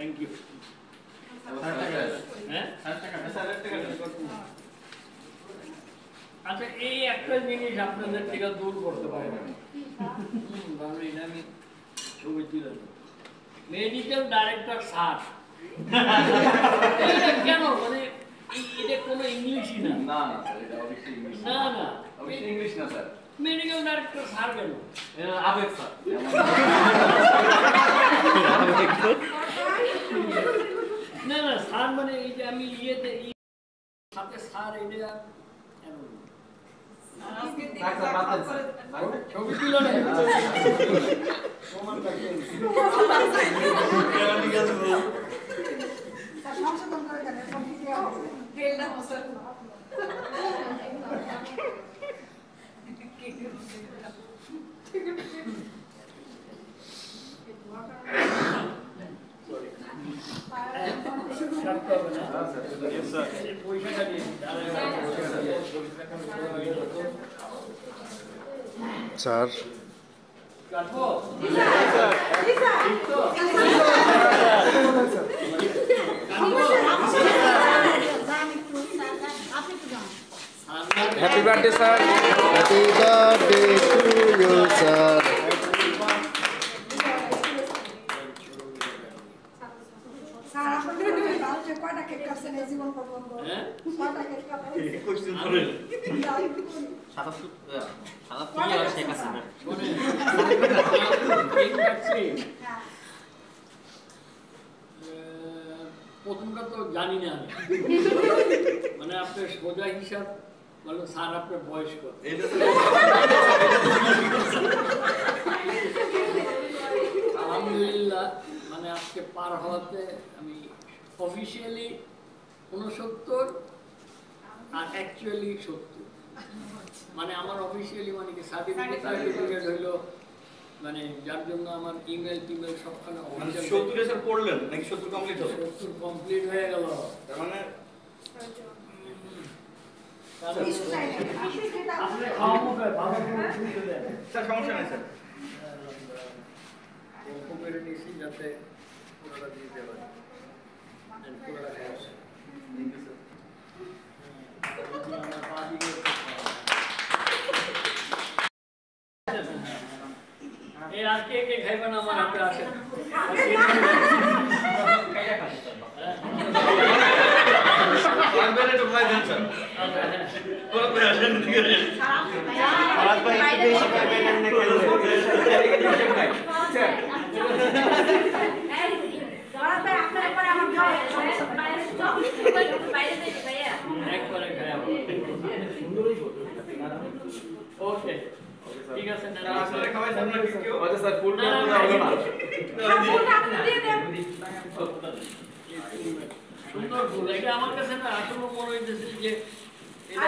Thank you. আচ্ছা, এই একটা জিনিস আপনাদের থেকে দূর করতে পারে না, আমি ছবি তুলে মেডিকেল ডাইরেক্টর স্যার কেন, মানে এটা কোনো ইংলিশই না। না না ইংলিশ না স্যার, মেডিকেল ডাইরেক্টর স্যার কেন? আবেগ স্যার। না না স্যার মানে এই যে আমি ইয়েতে সাথে স্যার এটা ছবি তুলো না sir happy birthday sir. Happy birthday to you sir. কয়টা কেক কাটছেন এই জীবন পর্যন্ত? কয়টা কেক কাটছেন? প্রথমটা তো জানি না আমি, মানে আপনার সোজা হিসাব বলো স্যার আপনার বয়স কত? আলহামদুলিল্লাহ, মানে আজকে পার হওয়াতে আমি অফিসিয়ালি 69 আর অ্যাকচুয়ালি 70, মানে আমার অফিসিয়ালি মানে কি সার্টিফিকেট হইলো, মানে যার জন্য আমার ইমেল টিমেল সবখানে 70 এর স্যার পড়লেন নাকি 70 কমপ্লিট হলো? 70 কমপ্লিট হয়ে গেল, তার মানে আপনি খাওয়া মুখে ভালো করে শুনতে দেন স্যার, সমস্যা নাই স্যার, করে নিয়েছি যাতে পুরোটা দিতে পারে, পুরোটা খাওয়া এই আর কে কে খাইবেন আমার হাতে আছে? ওকে ঠিক আছে না, আপনারা খাওয়াই সামনে কেউ? আচ্ছা স্যার, ফুল টপ হলো না। সুন্দর ফুল, এটা আমার কাছে না আসলে মনে হইতেছে যে এটা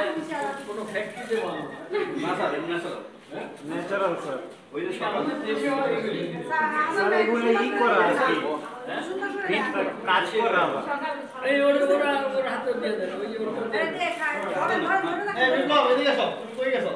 কোনো ফ্যাক্টরিতে বানানো না স্যার, এমনি ন্যাচারাল। Natural sir. ওই যে সকাল দেশে হয় এগুলি। স্যার এগুলো ই করা আছে, কাজ করা আবার। এই ওর হাতে দিয়ে দেন, ওই যে ওর হাতে দিয়ে দেন। এই বিপ্লব, এদিকে আসো, তুমি কই গেছো?